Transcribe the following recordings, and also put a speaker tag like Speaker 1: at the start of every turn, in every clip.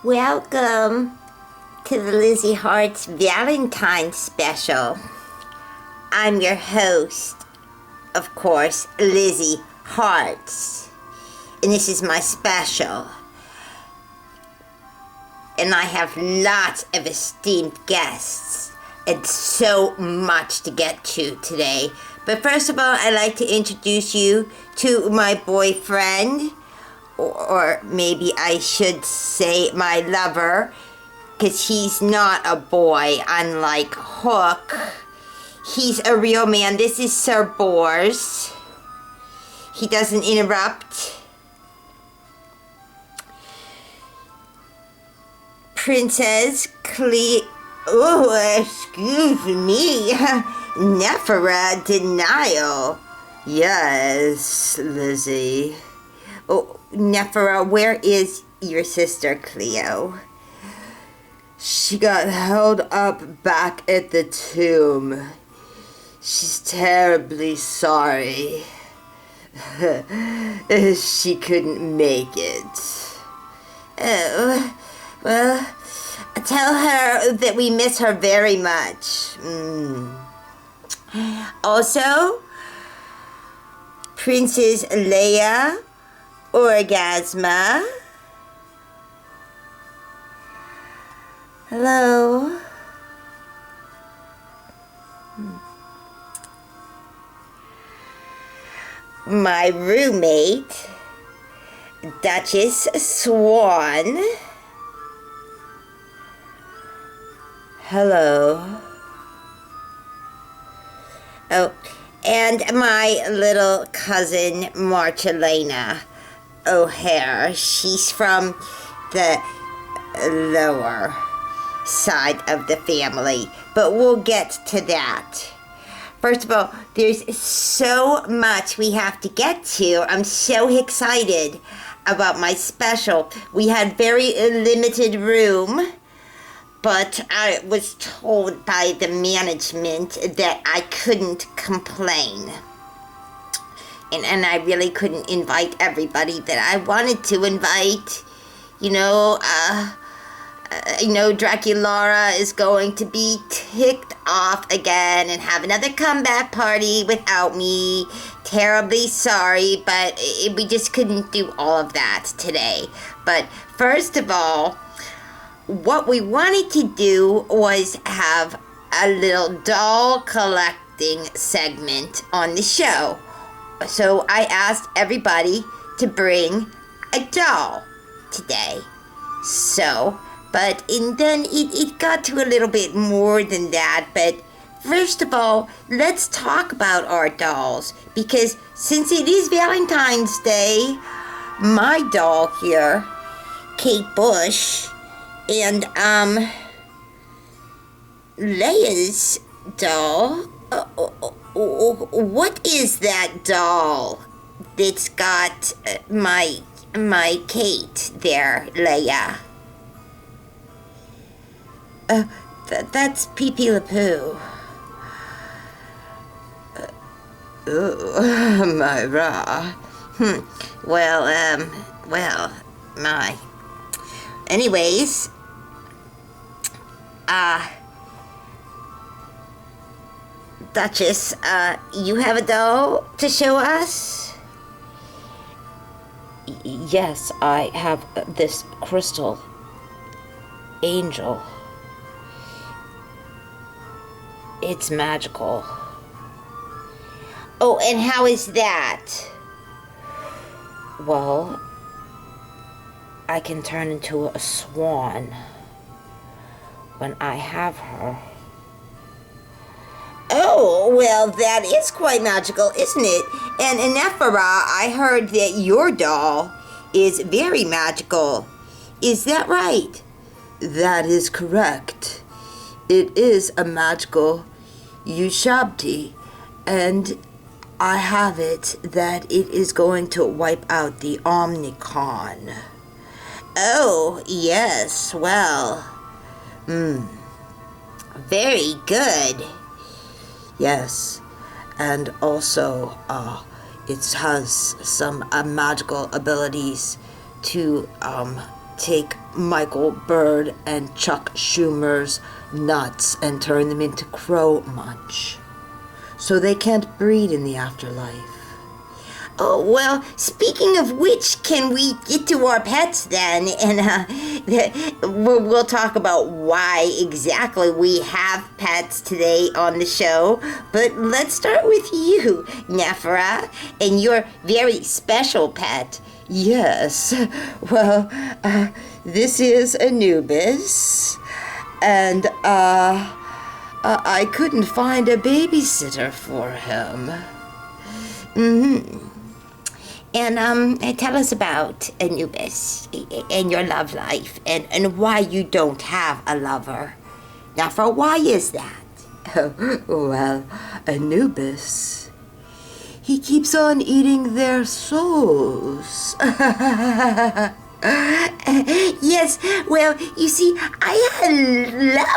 Speaker 1: Welcome to the Lizzie Hart's Valentine special. I'm your host, of course, Lizzie Hart's, and this is my special. And I have lots of esteemed guests and so much to get to today. But first of all, I'd like to introduce you to my boyfriend, or maybe I should say my lover, because he's not a boy, unlike Hook. He's a real man. This is Sir Bors. He doesn't interrupt. Princess excuse me. Nephra Denial. Yes, Lizzie. Oh, Nephra, where is your sister Cleo? She got held up back at the tomb. She's terribly sorry. She couldn't make it. Oh, well, tell her that we miss her very much. Also, Princess Leia Orgasma. Hello. My roommate, Duchess Swan. Hello. Oh, and my little cousin, Marchelena O'Hare. She's from the lower side of the family, but we'll get to that. First of all, there's so much we have to get to. I'm so excited about my special. We had very limited room, but I was told by the management that I couldn't complain. And I really couldn't invite everybody that I wanted to invite. Draculara is going to be ticked off again and have another comeback party without me. Terribly sorry, but we just couldn't do all of that today. But first of all, what we wanted to do was have a little doll collecting segment on the show. So I asked everybody to bring a doll today. And then it got to a little bit more than that. But first of all, let's talk about our dolls. Because since it is Valentine's Day, my doll here, Kate Bush, and Leia's doll, what is that doll that's got my Kate there, Leia? That's Pee-Pee LaPoo. Myra. My. Anyways, Duchess, you have a doll to show us?
Speaker 2: Yes, I have this crystal angel. It's magical.
Speaker 1: Oh, and how is that?
Speaker 2: Well, I can turn into a swan when I have her.
Speaker 1: Oh, well, that is quite magical, isn't it? And Nephra, I heard that your doll is very magical. Is that right?
Speaker 3: That is correct. It is a magical Ushabti, and I have it that it is going to wipe out the Omnicon.
Speaker 1: Oh, yes, well, very good.
Speaker 3: Yes, and also it has some magical abilities to take Michael Bird and Chuck Schumer's nuts and turn them into crow munch. So they can't breed in the afterlife.
Speaker 1: Oh, well, speaking of which, can we get to our pets then? And we'll talk about why exactly we have pets today on the show. But let's start with you, Nephra, and your very special pet.
Speaker 3: Yes, well, this is Anubis, and I couldn't find a babysitter for him.
Speaker 1: Mm-hmm. And tell us about Anubis and your love life and why you don't have a lover. Nephra, why is that?
Speaker 3: Oh, well, Anubis, he keeps on eating their souls.
Speaker 1: Yes, well, you see, I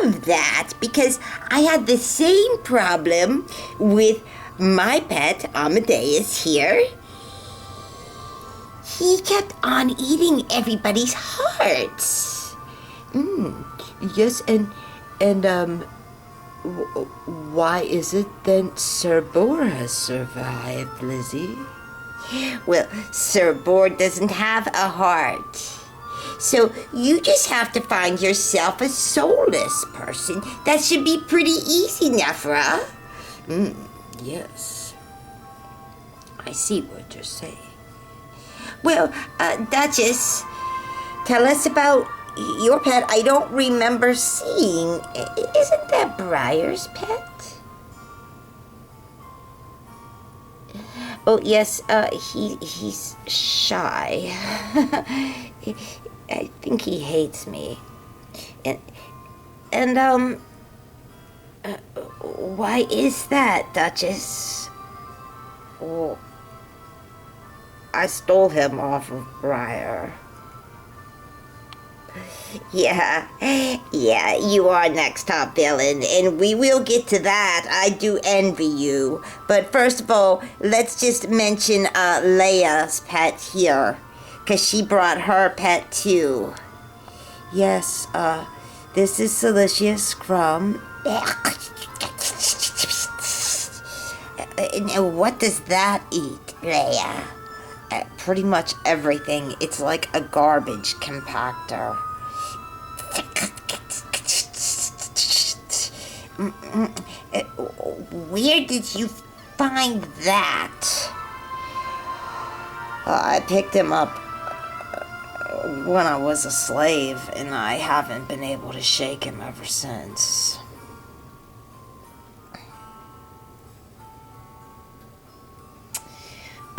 Speaker 1: love that because I had the same problem with my pet, Amadeus, here. He kept on eating everybody's hearts.
Speaker 3: Yes, and why is it then Sir Boar has survived, Lizzie?
Speaker 1: Well, Sir Boar doesn't have a heart. So you just have to find yourself a soulless person. That should be pretty easy, Nephra.
Speaker 3: Yes. I see what you're saying.
Speaker 1: Well, Duchess, tell us about your pet. I don't remember seeing. Isn't that Briar's pet? Oh, yes, he's shy. I think he hates me. And why is that, Duchess?
Speaker 2: Well, I stole him off of Briar.
Speaker 1: Yeah, you are next top villain, and we will get to that. I do envy you. But first of all, let's just mention Leia's pet here, because she brought her pet too.
Speaker 3: Yes, this is Silicious Crumb.
Speaker 1: What does that eat, Leia?
Speaker 3: Pretty much everything. It's like a garbage compactor.
Speaker 1: Where did you find that?
Speaker 3: I picked him up when I was a slave, and I haven't been able to shake him ever since.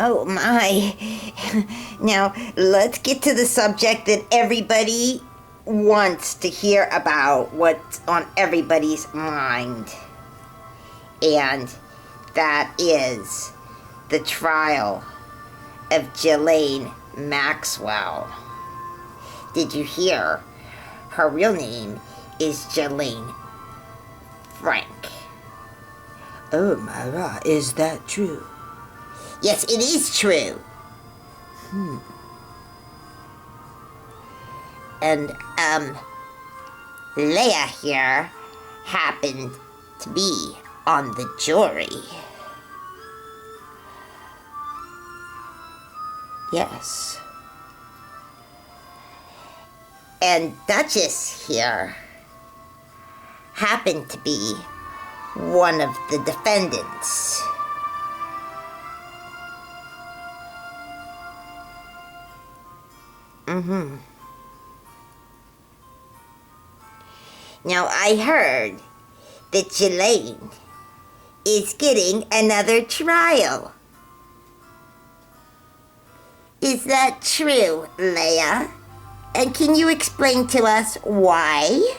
Speaker 1: Oh my. Now, let's get to the subject that everybody wants to hear about, what's on everybody's mind. And that is the trial of Ghislaine Maxwell. Did you hear? Her real name is Ghislaine Frank.
Speaker 3: Oh my God, is that true?
Speaker 1: Yes, it is true. And, Leia here happened to be on the jury.
Speaker 3: Yes.
Speaker 1: And Duchess here happened to be one of the defendants. Now, I heard that Ghislaine is getting another trial. Is that true, Leia? And can you explain to us why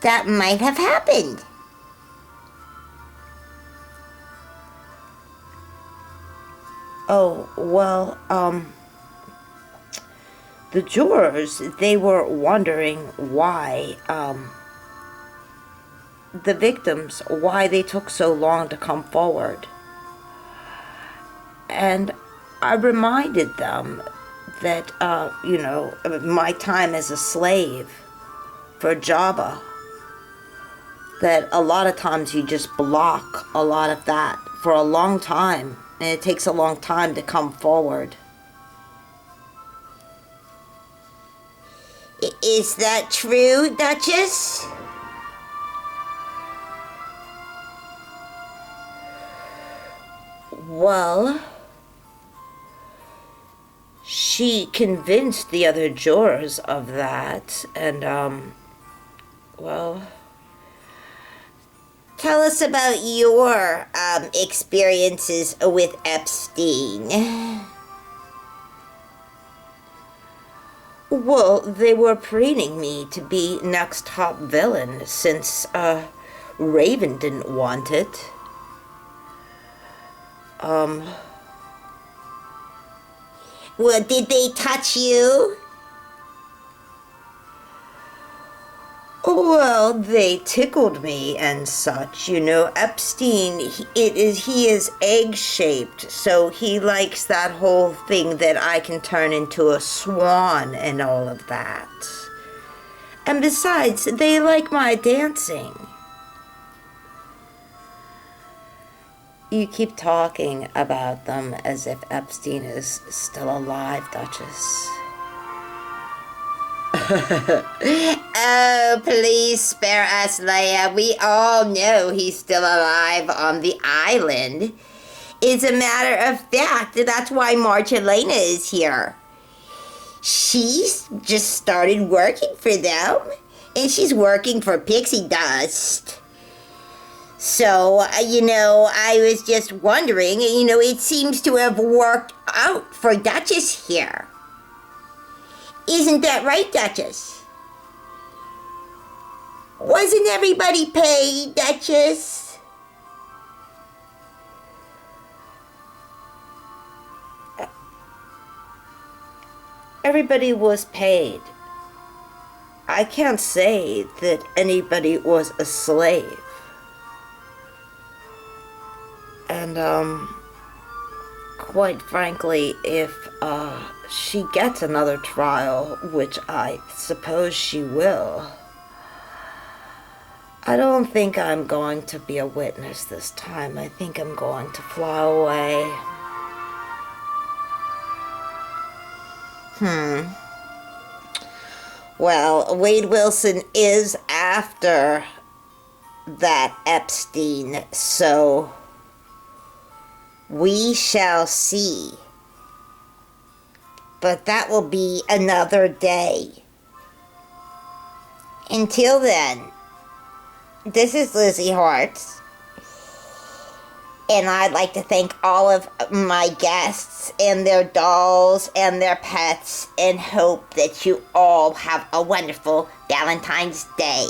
Speaker 1: that might have happened?
Speaker 3: Oh, well, the jurors, they were wondering why, the victims, why they took so long to come forward. And I reminded them
Speaker 2: that, my time as a slave for Jabba, that a lot of times you just block a lot of that for a long time, and it takes a long time to come forward.
Speaker 1: Is that true, Duchess?
Speaker 2: Well, she convinced the other jurors of that, and,
Speaker 1: Tell us about your experiences with Epstein.
Speaker 2: well, they were parading me to be next top villain since, Raven didn't want it.
Speaker 1: Well, did they touch you?
Speaker 2: Well, they tickled me and such. Epstein, he is egg-shaped, so he likes that whole thing that I can turn into a swan and all of that. And besides, they like my dancing. You keep talking about them as if Epstein is still alive, Duchess.
Speaker 1: Oh, please spare us, Leia. We all know he's still alive on the island. It's a matter of fact, that's why Marcellina is here. She's just started working for them, and she's working for Pixie Dust. So, I was just wondering, it seems to have worked out for Duchess here. Isn't that right, Duchess? Wasn't everybody paid, Duchess?
Speaker 2: Everybody was paid. I can't say that anybody was a slave. And, quite frankly, if, she gets another trial, which I suppose she will, I don't think I'm going to be a witness this time. I think I'm going to fly away.
Speaker 1: Well, Wade Wilson is after that Epstein, so we shall see. But that will be another day. Until then, this is Lizzie Hartz, and I'd like to thank all of my guests and their dolls and their pets, and hope that you all have a wonderful Valentine's Day.